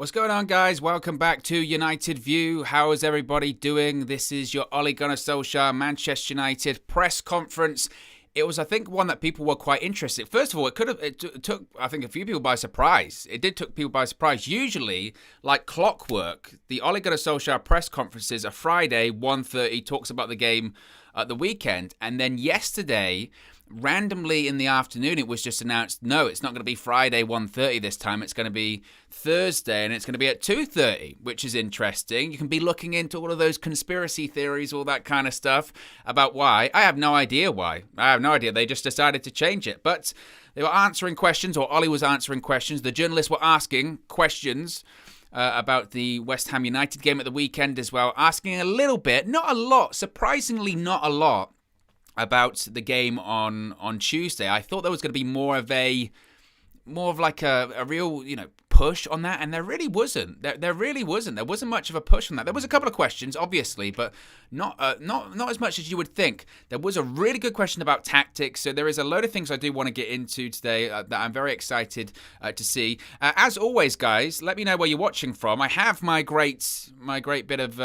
What's going on, guys? Welcome back to United View. How is everybody doing? This is your Ole Gunnar Solskjaer Manchester United press conference. It was, I think, one that people were quite interested. First of all, it took, I think, a few people by surprise. It did took people by surprise. Usually, like clockwork, the Ole Gunnar Solskjaer press conferences are Friday, 1:30, talks about the game at the weekend. And then yesterday, randomly in the afternoon, it was just announced, no, it's not going to be Friday 1:30 this time. It's going to be Thursday, and it's going to be at 2:30, which is interesting. You can be looking into all of those conspiracy theories, all that kind of stuff about why. I have no idea why. I have no idea. They just decided to change it. But they were answering questions, or Ollie was answering questions. The journalists were asking questions about the West Ham United game at the weekend as well, asking a little bit, not a lot, surprisingly not a lot, about the game on Tuesday. I thought there was going to be more of like a real, push on that, and there really wasn't. There really wasn't. There wasn't much of a push on that. There was a couple of questions, obviously, but not as much as you would think. There was a really good question about tactics, so there is a load of things I do want to get into today that I'm very excited to see. As always, guys, let me know where you're watching from. I have my great bit of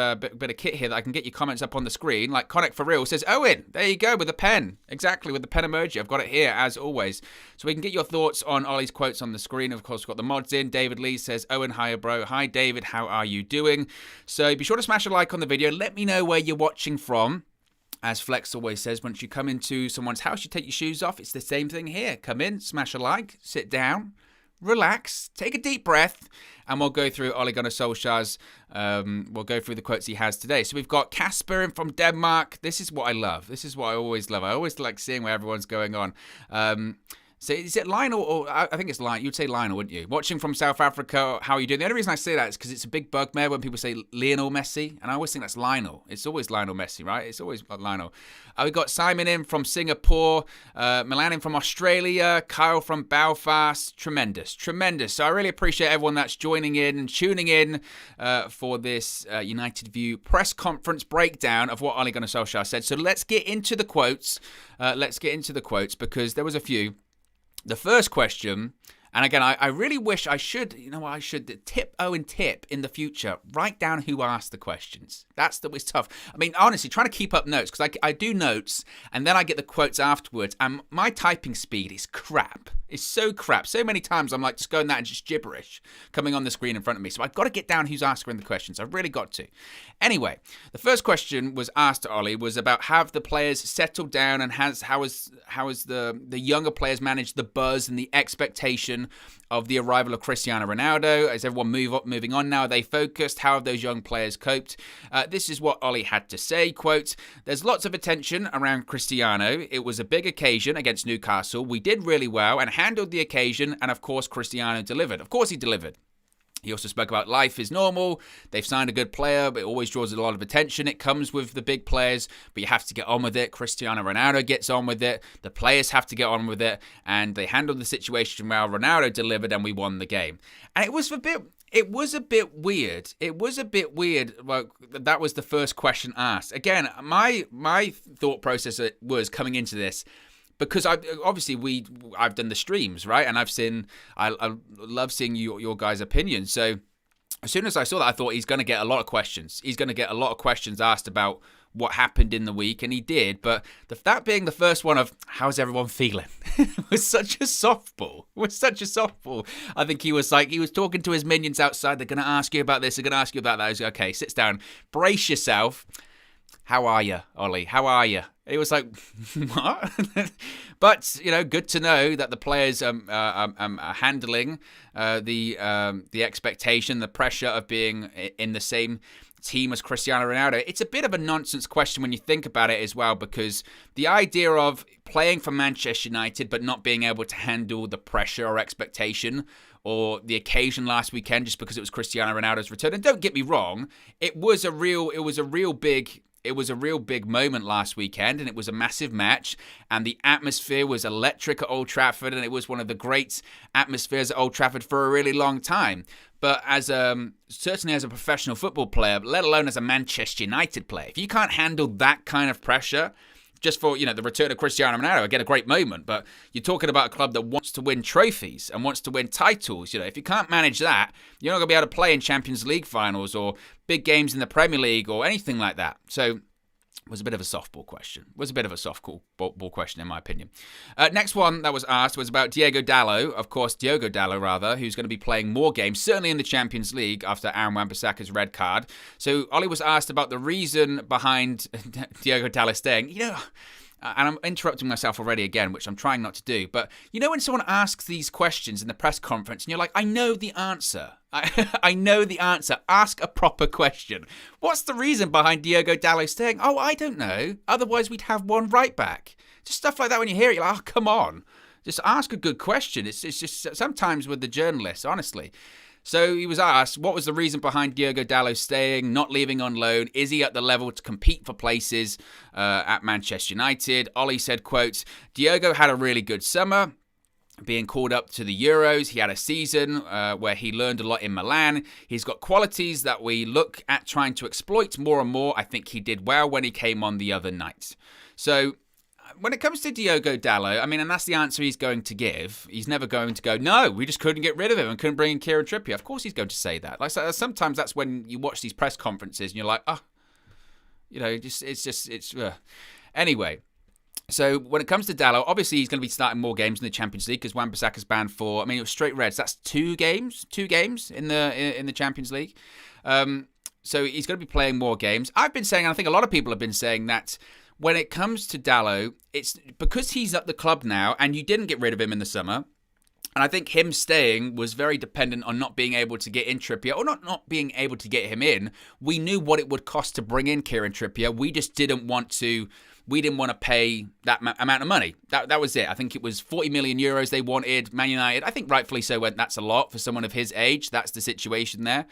kit here that I can get your comments up on the screen. Like Connect for Real says, Owen, there you go with the pen. Exactly, with the pen emoji. I've got it here as always, so we can get your thoughts on Ollie's quotes on the screen. Of course, we've got the mods in. David Lee says, Owen, hiya, bro. Hi, David. How are you doing? So be sure to smash a like on the video. Let me know where you're watching from. As Flex always says, once you come into someone's house, you take your shoes off. It's the same thing here. Come in, smash a like, sit down, relax, take a deep breath, and we'll go through Ole Gunnar Solskjaer's, we'll go through the quotes he has today. So we've got Casper from Denmark. This is what I love. This is what I always love. I always like seeing where everyone's going on. So is it Lionel, or I think it's Lionel, you'd say Lionel, wouldn't you? Watching from South Africa, how are you doing? The only reason I say that is because it's a big bugbear when people say Lionel Messi, and I always think that's Lionel. It's always Lionel Messi, right? It's always Lionel. We got Simon in from Singapore, Milan in from Australia, Kyle from Belfast. Tremendous. So I really appreciate everyone that's joining in and tuning in for this United View press conference breakdown of what Ole Gunnar Solskjaer said. So let's get into the quotes. Because there was a few. The first question, and again, I really wish I should tip Owen tip in the future. Write down who asked the questions. That's tough. I mean, honestly, trying to keep up notes, because I do notes, and then I get the quotes afterwards, and my typing speed is crap. It's so crap. So many times I'm like just going that and just gibberish coming on the screen in front of me. So I've got to get down who's asking the questions. I've really got to. Anyway, the first question was asked to Ollie was about have the players settled down, and how has the younger players managed the buzz and the expectation of the arrival of Cristiano Ronaldo? Is everyone moving on now? Are they focused? How have those young players coped? This is what Ollie had to say, quote, "There's lots of attention around Cristiano. It was a big occasion against Newcastle. We did really well and handled the occasion, and of course Cristiano delivered." Of course he delivered. He also spoke about life is normal. They've signed a good player, but it always draws a lot of attention. It comes with the big players, but you have to get on with it. Cristiano Ronaldo gets on with it. The players have to get on with it, and they handled the situation well. Ronaldo delivered, and we won the game. And it was a bit weird. Well, that was the first question asked. Again, my thought process was coming into this, because I've done the streams, right? And I love seeing your guys' opinions. So as soon as I saw that, I thought he's going to get a lot of questions. He's going to get a lot of questions asked about what happened in the week, and he did. But that being the first one of how's everyone feeling was such a softball. I think he was talking to his minions outside. They're going to ask you about this. They're going to ask you about that. I was like, okay, sit down, brace yourself. How are you, Ollie? How are you? It was like, what? But, good to know that the players are handling the expectation, the pressure of being in the same team as Cristiano Ronaldo. It's a bit of a nonsense question when you think about it as well, because the idea of playing for Manchester United but not being able to handle the pressure or expectation or the occasion last weekend just because it was Cristiano Ronaldo's return. And don't get me wrong, it was a real big moment last weekend, and it was a massive match, and the atmosphere was electric at Old Trafford, and it was one of the great atmospheres at Old Trafford for a really long time. But certainly as a professional football player, let alone as a Manchester United player, if you can't handle that kind of pressure, just for, the return of Cristiano Ronaldo. Again, a great moment, but you're talking about a club that wants to win trophies and wants to win titles. If you can't manage that, you're not going to be able to play in Champions League finals or big games in the Premier League or anything like that. So it was a bit of a softball question. It was a bit of a softball question, in my opinion. Next one that was asked was about Diogo Dalot, who's going to be playing more games, certainly in the Champions League after Aaron Wan-Bissaka's red card. So Ollie was asked about the reason behind Diogo Dalot staying. And I'm interrupting myself already again, which I'm trying not to do. But when someone asks these questions in the press conference and you're like, I know the answer. I know the answer. Ask a proper question. What's the reason behind Diogo Dalot staying? Oh, I don't know. Otherwise, we'd have one right back. Just stuff like that when you hear it, you're like, oh, come on. Just ask a good question. It's just sometimes with the journalists, honestly. So he was asked, what was the reason behind Diogo Dalot staying, not leaving on loan? Is he at the level to compete for places at Manchester United? Ollie said, quote, Diogo had a really good summer, being called up to the Euros. He had a season where he learned a lot in Milan. He's got qualities that we look at trying to exploit more and more. I think he did well when he came on the other night. So when it comes to Diogo Dalot, and that's the answer he's going to give. He's never going to go, no, we just couldn't get rid of him and couldn't bring in Kieran Trippier. Of course he's going to say that. Like, sometimes that's when you watch these press conferences and you're like, Anyway, so when it comes to Dalot, obviously he's going to be starting more games in the Champions League because Wan-Bissaka's banned for, it was straight reds. That's two games in the Champions League. So he's going to be playing more games. I've been saying, and I think a lot of people have been saying that when it comes to Dalot, it's because he's at the club now and you didn't get rid of him in the summer. And I think him staying was very dependent on not being able to get in Trippier or not being able to get him in. We knew what it would cost to bring in Kieran Trippier. We just didn't want to pay that amount of money. That was it. I think it was 40 million euros they wanted. Man United, I think rightfully so, went, that's a lot for someone of his age. That's the situation there.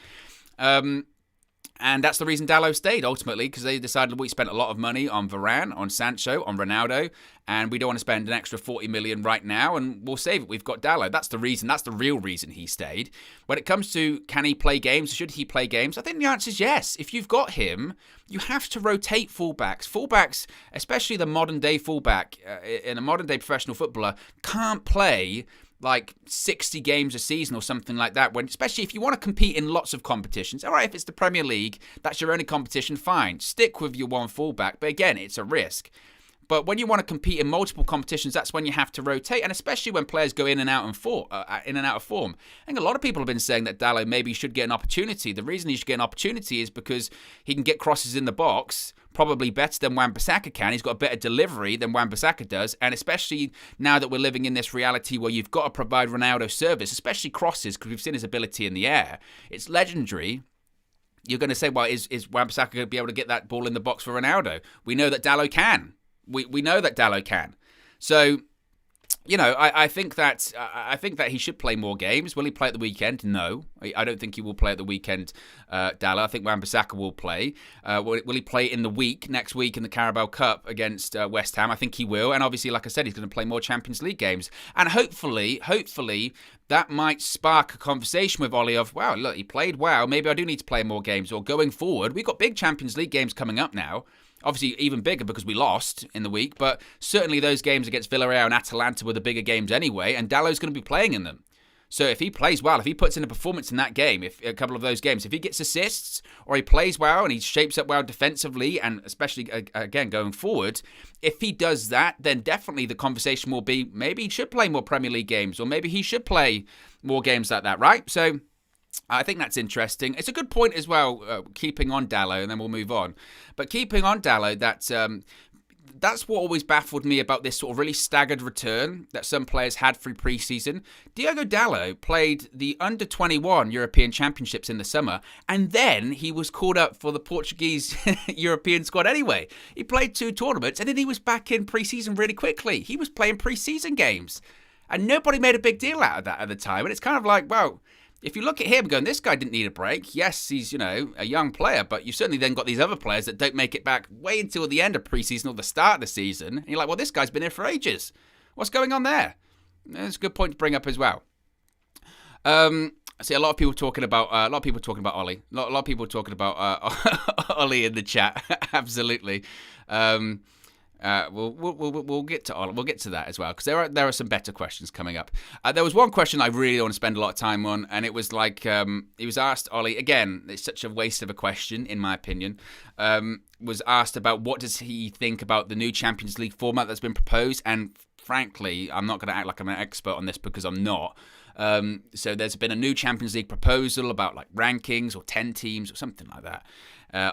And that's the reason Dalot stayed, ultimately, because they decided we spent a lot of money on Varane, on Sancho, on Ronaldo, and we don't want to spend an extra 40 million right now, and we'll save it. We've got Dalot. That's the reason. That's the real reason he stayed. When it comes to can he play games, should he play games, I think the answer is yes. If you've got him, you have to rotate fullbacks. Fullbacks, especially the modern-day fullback in a modern-day professional footballer, can't play like 60 games a season or something like that, when especially if you want to compete in lots of competitions. All right, if it's the Premier League, that's your only competition, fine. Stick with your one fullback, but again, it's a risk. But when you want to compete in multiple competitions, that's when you have to rotate, and especially when players go in and out of form. I think a lot of people have been saying that Dalot maybe should get an opportunity. The reason he should get an opportunity is because he can get crosses in the box, probably better than Wan-Bissaka can. He's got a better delivery than Wan-Bissaka does, and especially now that we're living in this reality where you've got to provide Ronaldo service, especially crosses, because we've seen his ability in the air. It's legendary. You're going to say, well, is Wan-Bissaka going to be able to get that ball in the box for Ronaldo? We know that Dalot can. We know that Dalot can. So, I think that he should play more games. Will he play at the weekend? No. I don't think he will play at the weekend, Dalot. I think Wan-Bissaka will play. Will he play in the week, next week in the Carabao Cup against West Ham? I think he will. And obviously, like I said, he's going to play more Champions League games. And hopefully, that might spark a conversation with Ollie of, wow, look, he played well. Maybe I do need to play more games. Or going forward, we've got big Champions League games coming up now. Obviously, even bigger because we lost in the week, but certainly those games against Villarreal and Atalanta were the bigger games anyway, and Dalot's going to be playing in them. So if he plays well, if he puts in a performance in that game, if a couple of those games, if he gets assists or he plays well and he shapes up well defensively, and especially, again, going forward, if he does that, then definitely the conversation will be maybe he should play more Premier League games or maybe he should play more games like that, right? So I think that's interesting. It's a good point as well, keeping on Dalot, and then we'll move on. But keeping on Dalot, that's what always baffled me about this sort of really staggered return that some players had through pre-season. Diogo Dalot played the under-21 European Championships in the summer, and then he was called up for the Portuguese European squad anyway. He played 2 tournaments, and then he was back in pre-season really quickly. He was playing pre-season games, and nobody made a big deal out of that at the time. And it's kind of like, well, if you look at him going, this guy didn't need a break. Yes, he's, a young player, but you certainly then got these other players that don't make it back way until the end of preseason or the start of the season. And you're like, well, this guy's been here for ages. What's going on there? That's a good point to bring up as well. I see a lot of people talking about Ollie. A lot of people talking about Ollie in the chat. Absolutely. We'll get to Ollie. We'll get to that as well, because there are some better questions coming up. There was one question I really don't want to spend a lot of time on, and it was like he was asked, Ollie, again, it's such a waste of a question in my opinion. Was asked about what does he think about the new Champions League format that's been proposed, and frankly, I'm not going to act like I'm an expert on this because I'm not. So there's been a new Champions League proposal about like rankings or 10 teams or something like that.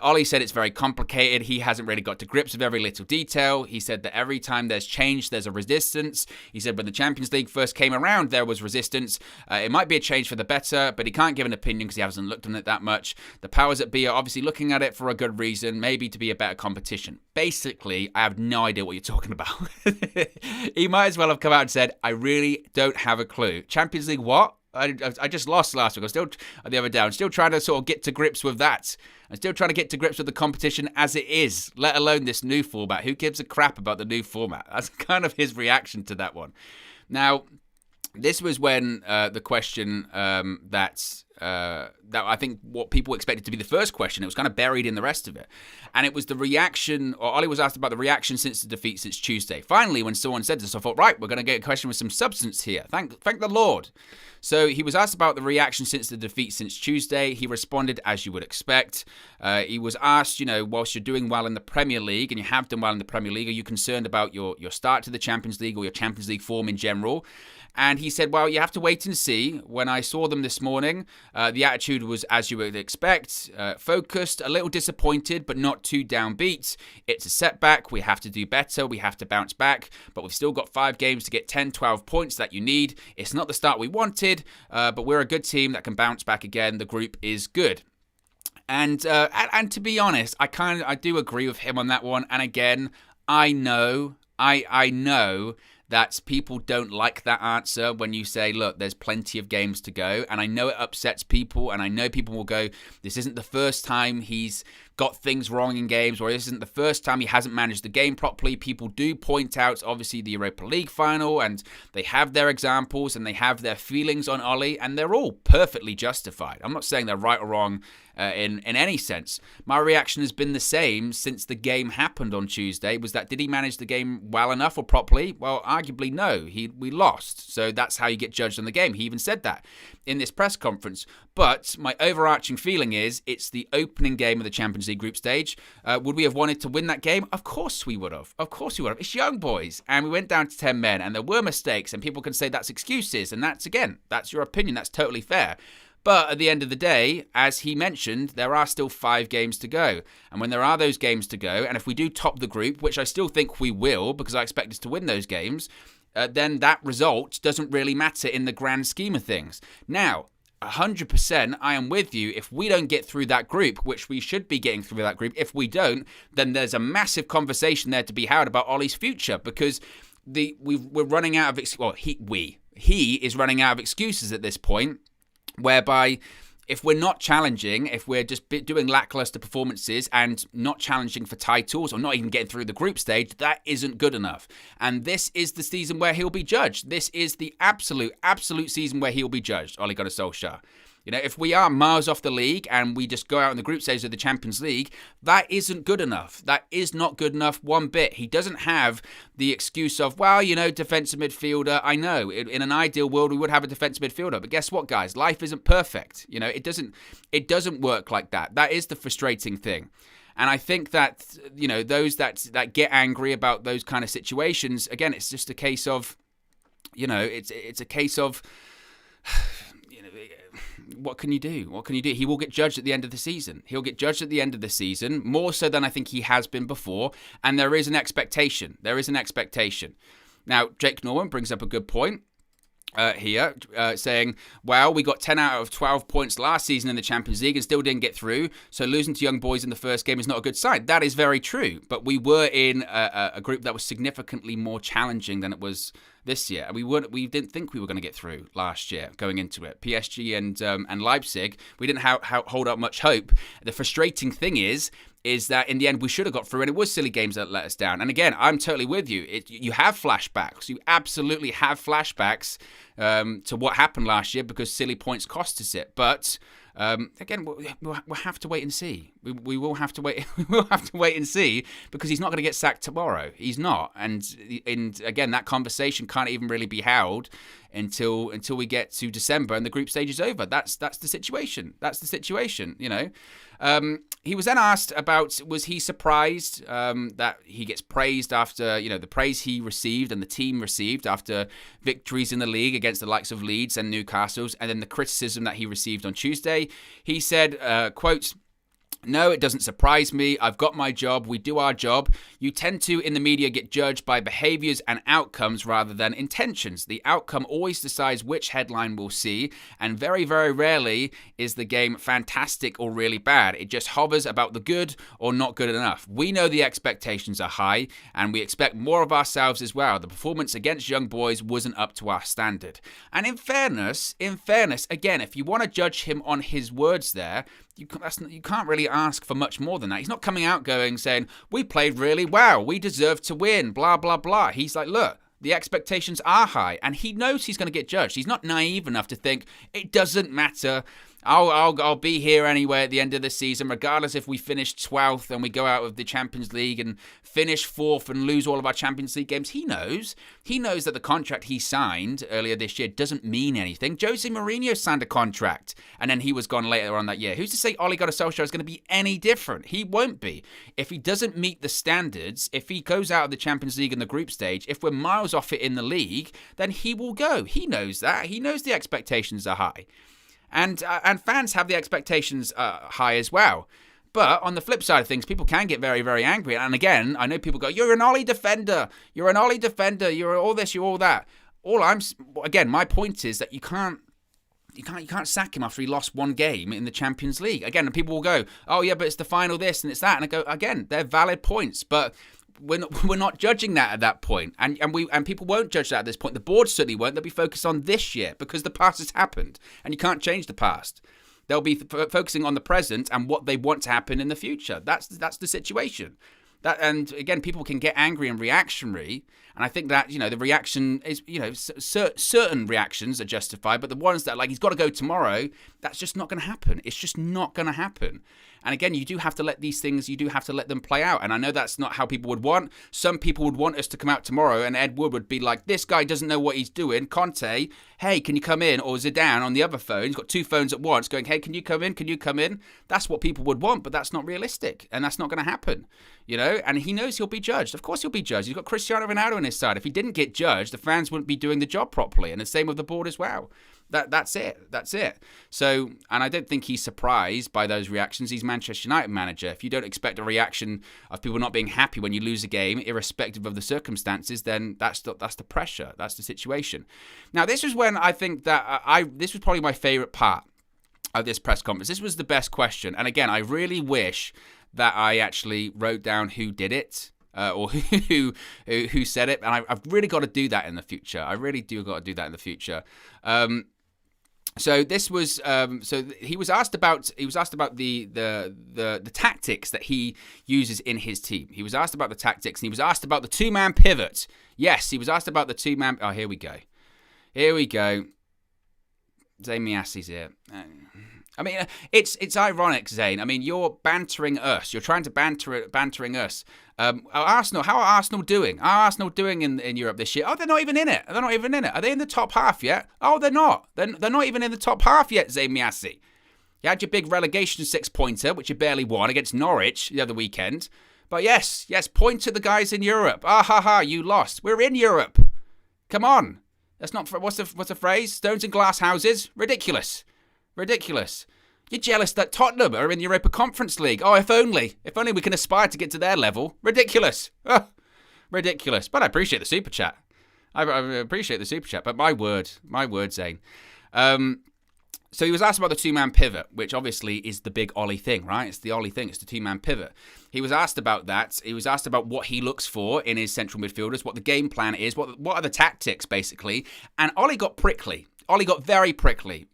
Ollie said it's very complicated. He hasn't really got to grips with every little detail. He said that every time there's change, there's a resistance. He said when the Champions League first came around, there was resistance. It might be a change for the better, but he can't give an opinion because he hasn't looked on it that much. The powers that be are obviously looking at it for a good reason, maybe to be a better competition. Basically, I have no idea what you're talking about. He might as well have come out and said, I really don't have a clue. Champions League what? I just lost last week. The other day. I'm still trying to sort of get to grips with that. I'm still trying to get to grips with the competition as it is, let alone this new format. Who gives a crap about the new format? That's kind of his reaction to that one. Now, this was when the question that I think what people expected to be the first question, it was kind of buried in the rest of it. And it was the reaction, or Ollie was asked about the reaction since the defeat since Tuesday. Finally, when someone said this, I thought, right, we're going to get a question with some substance here. Thank the Lord. So he was asked about the reaction since the defeat since Tuesday. He responded as you would expect. He was asked, whilst you're doing well in the Premier League, and you have done well in the Premier League, are you concerned about your start to the Champions League or your Champions League form in general? And he said, well, you have to wait and see. When I saw them this morning, the attitude was as you would expect, focused, a little disappointed, but not too downbeat. It's a setback. We have to do better. We have to bounce back. But we've still got 5 games to get 10, 12 points that you need. It's not the start we wanted, but we're a good team that can bounce back again. The group is good. And to be honest, I do agree with him on that one. And again, I know that people don't like that answer when you say, look, there's plenty of games to go. And I know it upsets people, and I know people will go, this isn't the first time he's got things wrong in games, or this isn't the first time he hasn't managed the game properly. People do point out, obviously, the Europa League final, and they have their examples, and they have their feelings on Ollie, and they're all perfectly justified. I'm not saying they're right or wrong in any sense. My reaction has been the same since the game happened on Tuesday, was that did he manage the game well enough or properly? Well, arguably no. We lost, so that's how you get judged on the game. He even said that in this press conference. But my overarching feeling is it's the opening game of the Champions League group stage. Would we have wanted to win that game? Of course we would have. It's young boys, and we went down to 10 men, and there were mistakes, and people can say that's excuses, and that's your opinion. That's totally fair. But at the end of the day, as he mentioned, there are still 5 games to go. And when there are those games to go, and if we do top the group, which I still think we will, because I expect us to win those games, then that result doesn't really matter in the grand scheme of things. Now, 100%, I am with you. If we don't get through that group, which we should be getting through that group, if we don't, then there's a massive conversation there to be had about Ollie's future, because we're running out of he is running out of excuses at this point, whereby if we're not challenging, if we're just doing lackluster performances and not challenging for titles or not even getting through the group stage, that isn't good enough. And this is the season where he'll be judged. This is the absolute season where he'll be judged, Ole Gunnar Solskjaer. If we are miles off the league and we just go out in the group stage of the Champions League, that isn't good enough. That is not good enough one bit. He doesn't have the excuse of, defensive midfielder. I know, in an ideal world, we would have a defensive midfielder. But guess what, guys? Life isn't perfect. It doesn't work like that. That is the frustrating thing. And I think that, those that get angry about those kind of situations, again, it's just a case of, it's a case of... What can you do? He will get judged at the end of the season. He'll get judged at the end of the season, more so than I think he has been before. And there is an expectation. Now, Jake Norman brings up a good point here, saying, well, we got 10 out of 12 points last season in the Champions League and still didn't get through. So losing to young boys in the first game is not a good sign. That is very true. But we were in a group that was significantly more challenging than it was this year. We didn't think we were going to get through last year going into it. PSG and Leipzig, we didn't hold up much hope. The frustrating thing is that in the end we should have got through, and it was silly games that let us down. And again, I'm totally with you. You have flashbacks. You absolutely have flashbacks to what happened last year because silly points cost us it. But Again, we'll have to wait and see. We will have to wait. We will have to wait and see, because he's not going to get sacked tomorrow. He's not. And again, that conversation can't even really be held until we get to December and the group stage is over. That's the situation. That's the situation. He was then asked about, was he surprised that he gets praised after, the praise he received and the team received after victories in the league against the likes of Leeds and Newcastle's, and then the criticism that he received on Tuesday. He said, quote, "No, it doesn't surprise me. I've got my job. We do our job. You tend to, in the media, get judged by behaviors and outcomes rather than intentions. The outcome always decides which headline we'll see, and very, very rarely is the game fantastic or really bad. It just hovers about the good or not good enough. We know the expectations are high, and we expect more of ourselves as well. The performance against Young Boys wasn't up to our standard." And in fairness, again, if you want to judge him on his words there, you can't really ask for much more than that. He's not coming out saying, we played really well, we deserve to win, blah, blah, blah. He's like, look, the expectations are high, and he knows he's going to get judged. He's not naive enough to think it doesn't matter. I'll be here anyway at the end of the season, regardless if we finish 12th and we go out of the Champions League and finish 4th and lose all of our Champions League games. He knows that the contract he signed earlier this year doesn't mean anything. Jose Mourinho signed a contract, and then he was gone later on that year. Who's to say Ole Gunnar Solskjaer is going to be any different? He won't be. If he doesn't meet the standards, if he goes out of the Champions League in the group stage, if we're miles off it in the league, then he will go. He knows that. He knows the expectations are high. And fans have the expectations high as well. But on the flip side of things, people can get very, very angry. And again, I know people go, "You're an Ollie defender. You're an Ollie defender. You're all this. You're all that." My point is that you can't sack him after he lost one game in the Champions League. Again, and people will go, "Oh yeah, but it's the final this and it's that." And I go, again, they're valid points, but we're not judging that at that point, and people won't judge that at this point. The board certainly won't. They'll be focused on this year because the past has happened, and you can't change the past. They'll be focusing on the present and what they want to happen in the future. That's the situation. And again, people can get angry and reactionary, and I think that the reaction is certain reactions are justified, but the ones that he's got to go tomorrow, that's just not going to happen. It's just not going to happen. And again, you do have to let these things, you do have to let them play out. And I know that's not how people would want. Some people would want us to come out tomorrow and Ed Wood would be like, "This guy doesn't know what he's doing. Conte, hey, can you come in?" Or Zidane on the other phone, he's got two phones at once going, "Hey, can you come in? Can you come in?" That's what people would want, but that's not realistic. And that's not going to happen, And he knows he'll be judged. Of course he'll be judged. He's got Cristiano Ronaldo on his side. If he didn't get judged, the fans wouldn't be doing the job properly. And the same with the board as well. That's it. So, and I don't think he's surprised by those reactions. He's Manchester United manager. If you don't expect a reaction of people not being happy when you lose a game, irrespective of the circumstances, then that's the pressure. That's the situation. Now, this was when I think that this was probably my favourite part of this press conference. This was the best question. And again, I really wish that I actually wrote down who did it. Or who said it, and I've really got to do that in the future. I really do got to do that in the future. So this was so he was asked about the tactics that he uses in his team. He was asked about the tactics, and he was asked about the two-man pivot. Yes, he was asked about the two-man. Oh, here we go. Zayn Miasi's here. I mean, it's ironic, Zayn. I mean, you're bantering us. You're trying to bantering us. Arsenal, how are Arsenal doing? Are Arsenal doing in Europe this year? Oh, they're not even in it. Are they in the top half yet? Oh, they're not. They're not even in the top half yet, Zayn Miasi. You had your big relegation 6-pointer, which you barely won against Norwich the other weekend. But yes, point to the guys in Europe. You lost. We're in Europe. Come on. That's not, what's the phrase? Stones and glass houses? Ridiculous. You're jealous that Tottenham are in the Europa Conference League. Oh, if only we can aspire to get to their level. Ridiculous. Ridiculous. But I appreciate the super chat. I appreciate the super chat. But my word, Zayn. So he was asked about the two-man pivot, which obviously is the big Ollie thing, right? It's the Ollie thing. It's the two-man pivot. He was asked about that. He was asked about what he looks for in his central midfielders, what the game plan is, what are the tactics, basically. And Ollie got prickly. Ollie got very prickly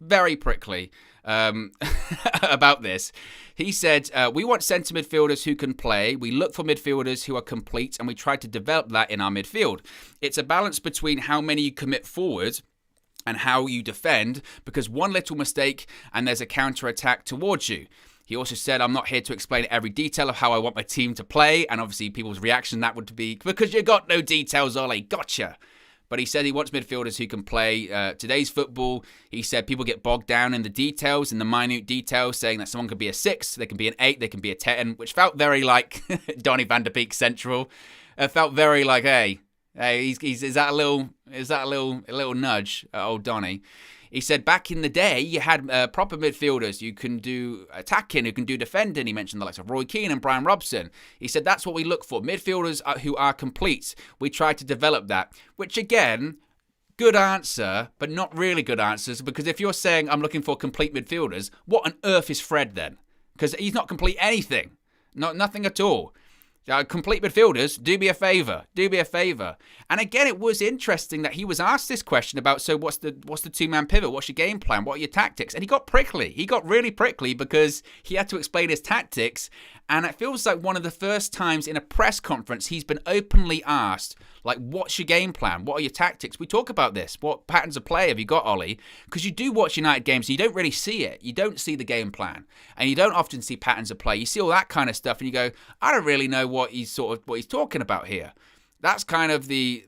about this. He said, we want centre midfielders who can play. We look for midfielders who are complete, and we try to develop that in our midfield. It's a balance between how many you commit forward and how you defend, because one little mistake and there's a counter-attack towards you. He also said, I'm not here to explain every detail of how I want my team to play. And obviously people's reaction that would be, because you got no details, Ollie. Gotcha. But he said he wants midfielders who can play today's football. He said people get bogged down in the details, in the minute details, saying that someone could be a 6, they can be an 8, they can be a 10, which felt very like Donny van de Beek central. It felt very like, hey, is that a little nudge at old Donny? He said back in the day, you had proper midfielders. You can do attacking, who can do defending. He mentioned the likes of Roy Keane and Brian Robson. He said that's what we look for, midfielders who are complete. We try to develop that, which again, good answer, but not really good answers, because if you're saying I'm looking for complete midfielders, what on earth is Fred then? Because he's not complete anything, nothing at all. Complete midfielders, do me a favour. And again, it was interesting that he was asked this question about, so what's the two-man pivot? What's your game plan? What are your tactics? And he got prickly. He got really prickly because he had to explain his tactics. And it feels like one of the first times in a press conference he's been openly asked, like, what's your game plan? What are your tactics? We talk about this. What patterns of play have you got, Ollie? Because you do watch United games, you don't really see it. You don't see the game plan. And you don't often see patterns of play. You see all that kind of stuff and you go, I don't really know what he's talking about here. That's kind of the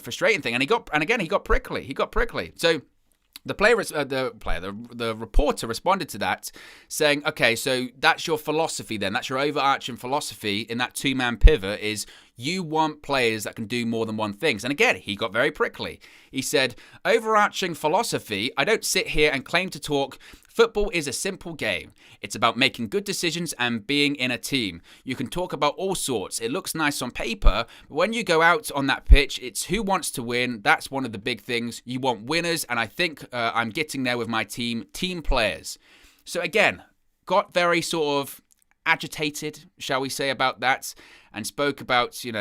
frustrating thing. And he got prickly. So the reporter responded to that saying, okay, so that's your philosophy then. That's your overarching philosophy in that two-man pivot is you want players that can do more than one thing. And again, he got very prickly. He said, overarching philosophy, I don't sit here and claim to talk. Football is a simple game. It's about making good decisions and being in a team. You can talk about all sorts. It looks nice on paper, but when you go out on that pitch, it's who wants to win. That's one of the big things. You want winners, and I think I'm getting there with my team players. So again, got very sort of agitated, shall we say, about that, and spoke about, you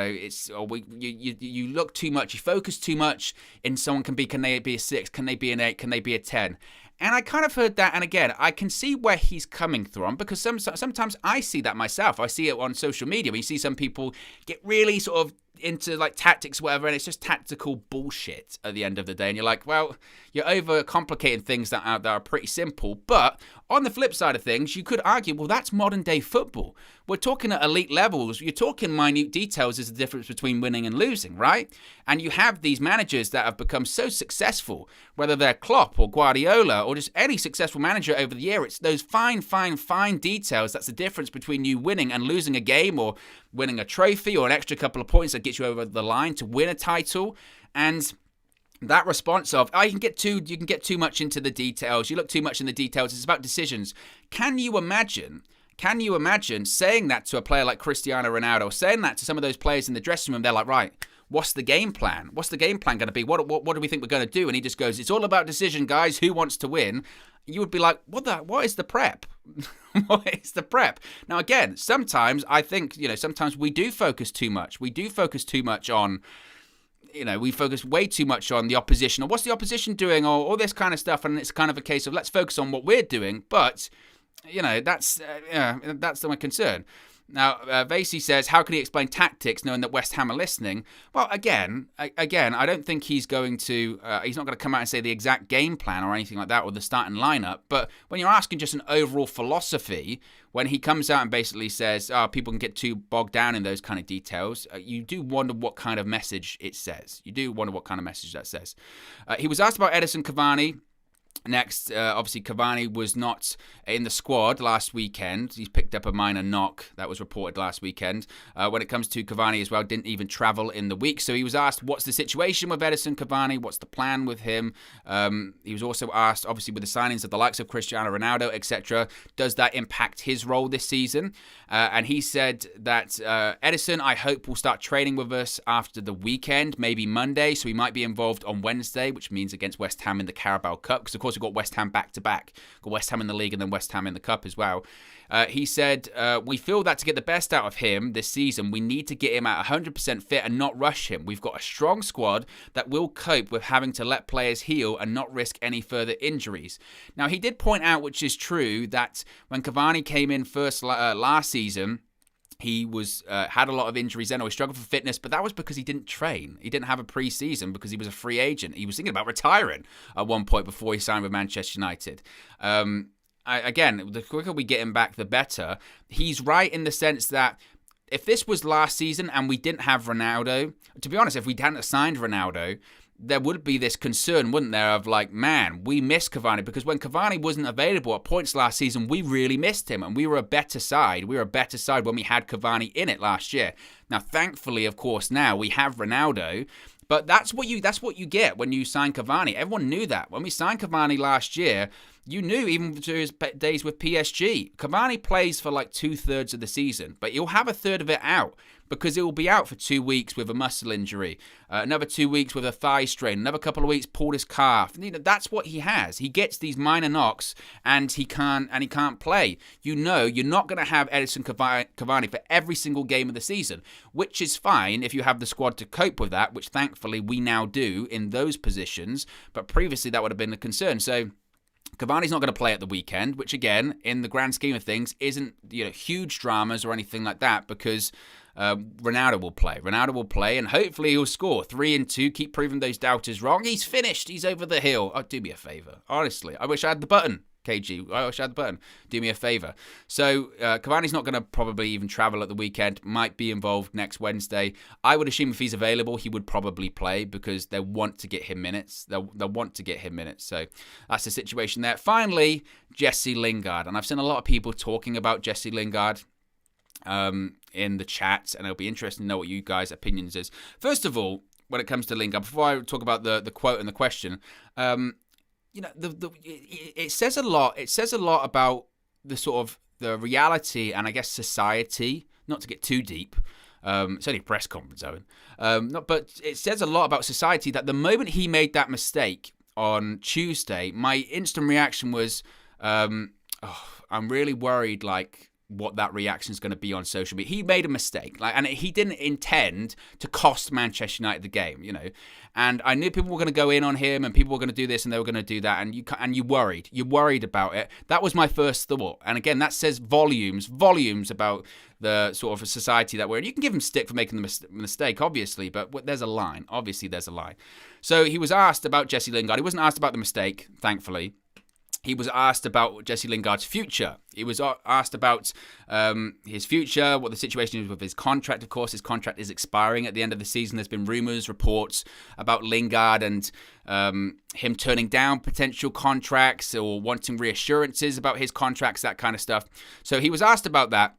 look too much, you focus too much in someone can they be a 6, can they be an 8, can they be a 10? And I kind of heard that, and again, I can see where he's coming from, because sometimes I see that myself. I see it on social media, where you see some people get really sort of into like tactics, whatever, and it's just tactical bullshit at the end of the day. And you're like, well, you're overcomplicating things that are pretty simple. But on the flip side of things, you could argue, well, that's modern day football. We're talking at elite levels. You're talking minute details is the difference between winning and losing, right? And you have these managers that have become so successful, whether they're Klopp or Guardiola or just any successful manager over the year. It's those fine details. That's the difference between you winning and losing a game, or winning a trophy or an extra couple of points that gets you over the line to win a title. And that response of, you can get too much into the details. You look too much in the details. It's about decisions. Can you imagine saying that to a player like Cristiano Ronaldo, saying that to some of those players in the dressing room? They're like, right, what's the game plan? What's the game plan going to be? What do we think we're going to do? And he just goes, it's all about decision, guys. Who wants to win? You would be like, what is the prep? What is the prep? Now, again, sometimes I think, sometimes we do focus too much. We do focus too much on, we focus way too much on the opposition, or what's the opposition doing, or all this kind of stuff. And it's kind of a case of, let's focus on what we're doing. But, that's my concern. Now, Vasey says, how can he explain tactics knowing that West Ham are listening? Well, again, I don't think he's going to, he's not going to come out and say the exact game plan or anything like that, or the starting lineup. But when you're asking just an overall philosophy, when he comes out and basically says, people can get too bogged down in those kind of details, you do wonder what kind of message it says. You do wonder what kind of message that says. He was asked about Edison Cavani. Next, obviously, Cavani was not in the squad last weekend. He's picked up a minor knock. That was reported last weekend. When it comes to Cavani as well, didn't even travel in the week. So he was asked, what's the situation with Edison Cavani? What's the plan with him? He was also asked, obviously, with the signings of the likes of Cristiano Ronaldo, etc., does that impact his role this season? And he said that Edison, I hope, will start training with us after the weekend, maybe Monday. So he might be involved on Wednesday, which means against West Ham in the Carabao Cup. Because, of course, we've got West Ham back-to-back. Got West Ham in the league and then West Ham in the Cup as well. He said, we feel that to get the best out of him this season, we need to get him at 100% fit and not rush him. We've got a strong squad that will cope with having to let players heal and not risk any further injuries. Now, he did point out, which is true, that when Cavani came in first last season, He was had a lot of injuries then, or he struggled for fitness, but that was because he didn't train. He didn't have a pre-season because he was a free agent. He was thinking about retiring at one point before he signed with Manchester United. Again, the quicker we get him back, the better. He's right in the sense that if this was last season and we didn't have Ronaldo, to be honest, if we hadn't signed Ronaldo, there would be this concern, wouldn't there, of like, man, we miss Cavani, because when Cavani wasn't available at points last season, we really missed him, and we were a better side. We were a better side when we had Cavani in it last year. Now, thankfully, of course, now we have Ronaldo, but that's what you get when you sign Cavani. Everyone knew that. When we signed Cavani last year, you knew even through his days with PSG, Cavani plays for like 2/3 of the season, but he'll have a third of it out because it will be out for 2 weeks with a muscle injury, another 2 weeks with a thigh strain, another couple of weeks pulled his calf. That's what he has. He gets these minor knocks and he can't play. You know, you're not going to have Edinson Cavani for every single game of the season, which is fine if you have the squad to cope with that, which thankfully we now do in those positions. But previously that would have been a concern. So Cavani's not going to play at the weekend, which again, in the grand scheme of things, isn't huge dramas or anything like that, because Ronaldo will play. Ronaldo will play, and hopefully he'll score 3 and 2. Keep proving those doubters wrong. He's finished. He's over the hill. Oh, do me a favour. Honestly, I wish I had the button. KG, I wish I had the button. Do me a favour. So Cavani's not going to probably even travel at the weekend. Might be involved next Wednesday. I would assume if he's available, he would probably play because they want to get him minutes. They'll want to get him minutes. So that's the situation there. Finally, Jesse Lingard. And I've seen a lot of people talking about Jesse Lingard in the chat, and it'll be interesting to know what you guys' opinions is. First of all, when it comes to Lingard, before I talk about the quote and the question, it says a lot. It says a lot about the sort of the reality and I guess society. Not to get too deep. It's only a press conference, Owen. But it says a lot about society that the moment he made that mistake on Tuesday, my instant reaction was, I'm really worried, like, what that reaction is going to be on social media. He made a mistake, and he didn't intend to cost Manchester United the game, And I knew people were going to go in on him, and people were going to do this, and they were going to do that, and you worried. You worried about it. That was my first thought, and again, that says volumes about the sort of society that we're in. You can give him stick for making the mistake, obviously, but there's a line. Obviously, there's a line. So he was asked about Jesse Lingard. He wasn't asked about the mistake, thankfully. He was asked about Jesse Lingard's future. He was asked about his future, what the situation is with his contract. Of course, his contract is expiring at the end of the season. There's been rumours, reports about Lingard and him turning down potential contracts or wanting reassurances about his contracts, that kind of stuff. So he was asked about that.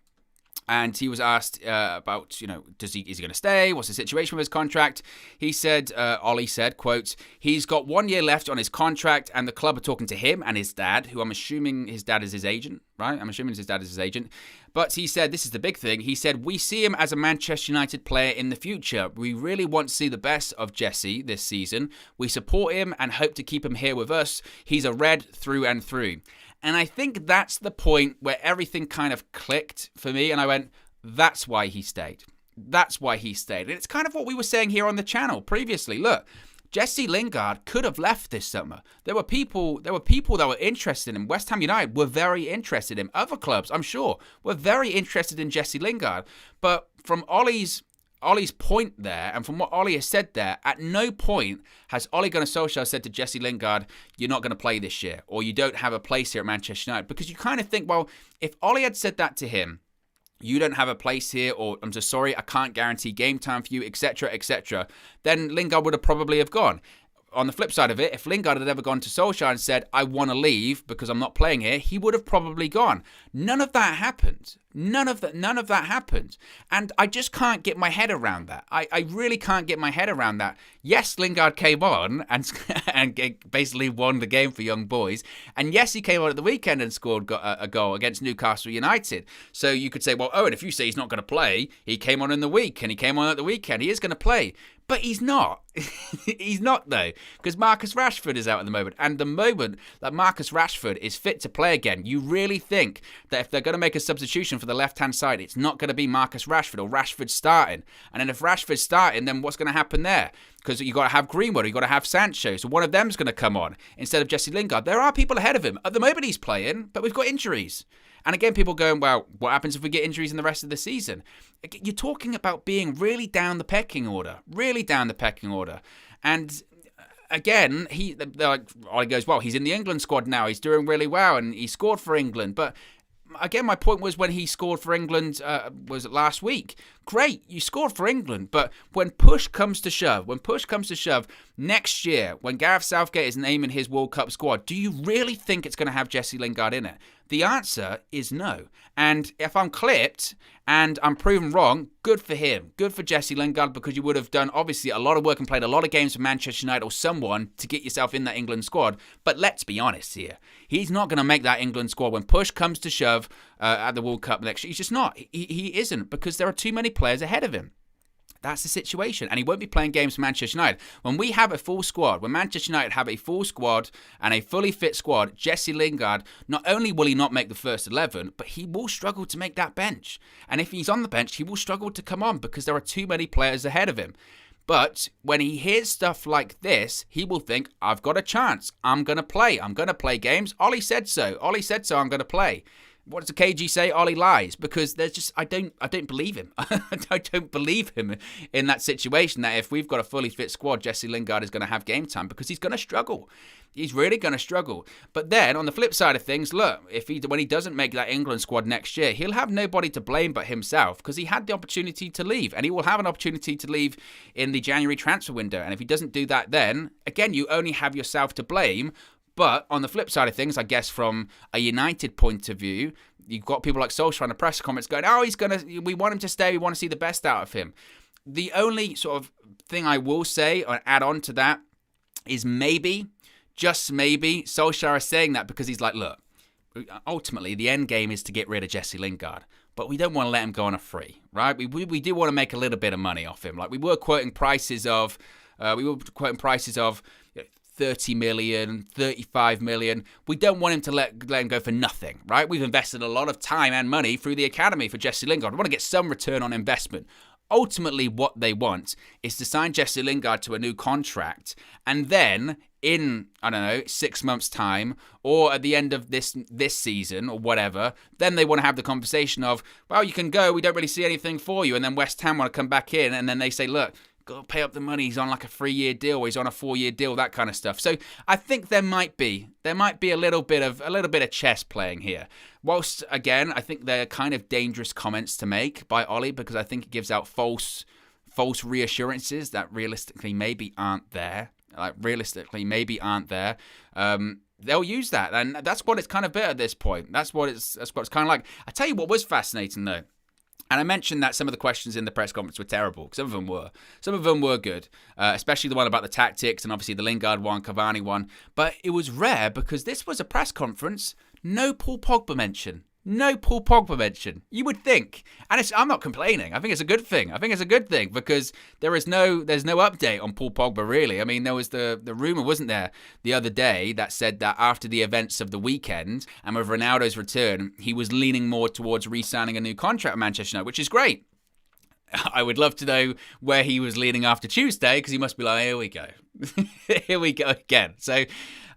And he was asked about, is he going to stay? What's the situation with his contract? He said, Ollie said, quote, he's got 1 year left on his contract and the club are talking to him and his dad, who I'm assuming his dad is his agent, right? I'm assuming his dad is his agent. But he said, this is the big thing. He said, we see him as a Manchester United player in the future. We really want to see the best of Jesse this season. We support him and hope to keep him here with us. He's a Red through and through. And I think that's the point where everything kind of clicked for me. And I went, that's why he stayed. That's why he stayed. And it's kind of what we were saying here on the channel previously. Look, Jesse Lingard could have left this summer. There were people that were interested in him. West Ham United were very interested in him. Other clubs, I'm sure, were very interested in Jesse Lingard. But from Ollie's point there, and from what Ollie has said there, at no point has Ole Gunnar Solskjaer said to Jesse Lingard, you're not going to play this year, or you don't have a place here at Manchester United. Because you kind of think, well, if Ollie had said that to him, you don't have a place here, or I'm just sorry, I can't guarantee game time for you, etc., then Lingard would have probably have gone. On the flip side of it, if Lingard had ever gone to Solskjaer and said, I want to leave because I'm not playing here, he would have probably gone. None of that happened. None of that happened. And I just can't get my head around that. I really can't get my head around that. Yes, Lingard came on and basically won the game for young boys. And yes, he came on at the weekend and scored a goal against Newcastle United. So you could say, well, Owen, if you say he's not going to play, he came on in the week and he came on at the weekend. He is going to play. But he's not. He's not, though, because Marcus Rashford is out at the moment. And the moment that Marcus Rashford is fit to play again, you really think that if they're going to make a substitution for the left-hand side, it's not going to be Marcus Rashford or Rashford starting. And then if Rashford's starting, then what's going to happen there? Because you've got to have Greenwood, you've got to have Sancho. So one of them's going to come on instead of Jesse Lingard. There are people ahead of him. At the moment, he's playing, but we've got injuries. And again, people going, well, what happens if we get injuries in the rest of the season? You're talking about being really down the pecking order, And again, Ollie goes, well, he's in the England squad now. He's doing really well, and he scored for England. But again, my point was when he scored for England, was it last week? Great, you scored for England. But when push comes to shove, next year, when Gareth Southgate is naming his World Cup squad, do you really think it's going to have Jesse Lingard in it? The answer is no. And if I'm clipped and I'm proven wrong, good for him. Good for Jesse Lingard, because you would have done, obviously, a lot of work and played a lot of games for Manchester United or someone to get yourself in that England squad. But let's be honest here. He's not going to make that England squad when push comes to shove at the World Cup next year. He's just not. He isn't, because there are too many players ahead of him. That's the situation. And he won't be playing games for Manchester United. When we have a full squad, when Manchester United have a full squad and a fully fit squad, Jesse Lingard, not only will he not make the first 11, but he will struggle to make that bench. And if he's on the bench, he will struggle to come on because there are too many players ahead of him. But when he hears stuff like this, he will think, I've got a chance. I'm going to play. I'm going to play games. Ollie said so. I'm going to play. What does the KG say? Ollie lies, because there's just I don't believe him. I don't believe him in that situation. That if we've got a fully fit squad, Jesse Lingard is going to have game time, because he's going to struggle. He's really going to struggle. But then on the flip side of things, look, when he doesn't make that England squad next year, he'll have nobody to blame but himself, because he had the opportunity to leave, and he will have an opportunity to leave in the January transfer window. And if he doesn't do that, then again, you only have yourself to blame. But on the flip side of things, I guess from a United point of view, you've got people like Solskjaer in the press comments going, oh, we want him to stay, we want to see the best out of him. The only sort of thing I will say or add on to that is maybe, just maybe, Solskjaer is saying that because he's like, look, ultimately the end game is to get rid of Jesse Lingard, but we don't want to let him go on a free, right? We do want to make a little bit of money off him. Like we were quoting prices of 30 million, 35 million. We don't want him to let him go for nothing, right? We've invested a lot of time and money through the academy for Jesse Lingard. We want to get some return on investment. Ultimately, what they want is to sign Jesse Lingard to a new contract, and then in, 6 months' time, or at the end of this season, or whatever, then they want to have the conversation of, well, you can go, we don't really see anything for you, and then West Ham want to come back in, and then they say, look, got to pay up the money. He's on like a 3-year deal, or he's on a 4-year deal, that kind of stuff. So I think there might be a little bit of chess playing here. Whilst again, I think they're kind of dangerous comments to make by Ollie, because I think it gives out false reassurances that realistically maybe aren't there. They'll use that, and that's what it's kind of bit at this point. That's what it's kind of like. I tell you what was fascinating though. And I mentioned that some of the questions in the press conference were terrible. Some of them were. Some of them were good, especially the one about the tactics and obviously the Lingard one, Cavani one. But it was rare because this was a press conference. No Paul Pogba mention. You would think. And I'm not complaining. I think it's a good thing. Because there's no update on Paul Pogba, really. I mean, there was the rumour, wasn't there, the other day that said that after the events of the weekend and with Ronaldo's return, he was leaning more towards re-signing a new contract at Manchester United, which is great. I would love to know where he was leaning after Tuesday, because he must be like, here we go. Here we go again. So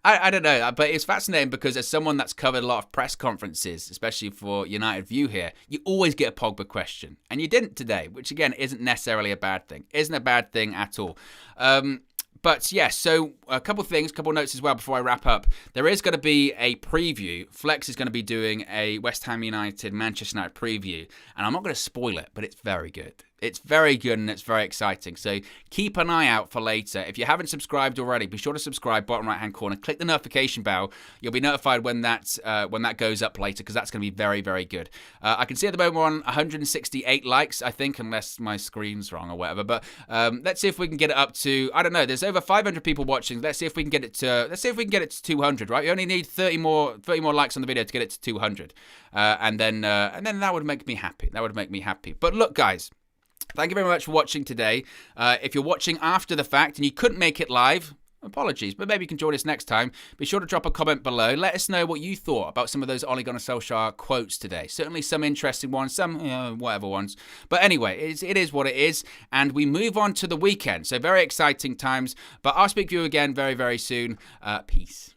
I don't know, but it's fascinating because as someone that's covered a lot of press conferences, especially for United View here, you always get a Pogba question. And you didn't today, which again isn't necessarily a bad thing. Isn't a bad thing at all. But yeah, so a couple notes as well before I wrap up. There is going to be a preview. Flex is going to be doing a West Ham United, Manchester United preview. And I'm not going to spoil it, but it's very good. It's very good and it's very exciting. So keep an eye out for later. If you haven't subscribed already, be sure to subscribe, bottom right hand corner. Click the notification bell. You'll be notified when that goes up later, because that's going to be very, very good. I can see at the moment we're on 168 likes, I think, unless my screen's wrong or whatever. But let's see if we can get it up to, I don't know, there's over 500 people watching. Let's see if we can get it to 200, right? You only need 30 more likes on the video to get it to 200. And then that would make me happy. But look, guys, thank you very much for watching today. If you're watching after the fact and you couldn't make it live, apologies, but maybe you can join us next time. Be sure to drop a comment below. Let us know what you thought about some of those Ole Gunnar Solskjaer quotes today. Certainly some interesting ones, some whatever ones. But anyway, it is what it is, and we move on to the weekend. So very exciting times, but I'll speak to you again very, very soon. Peace.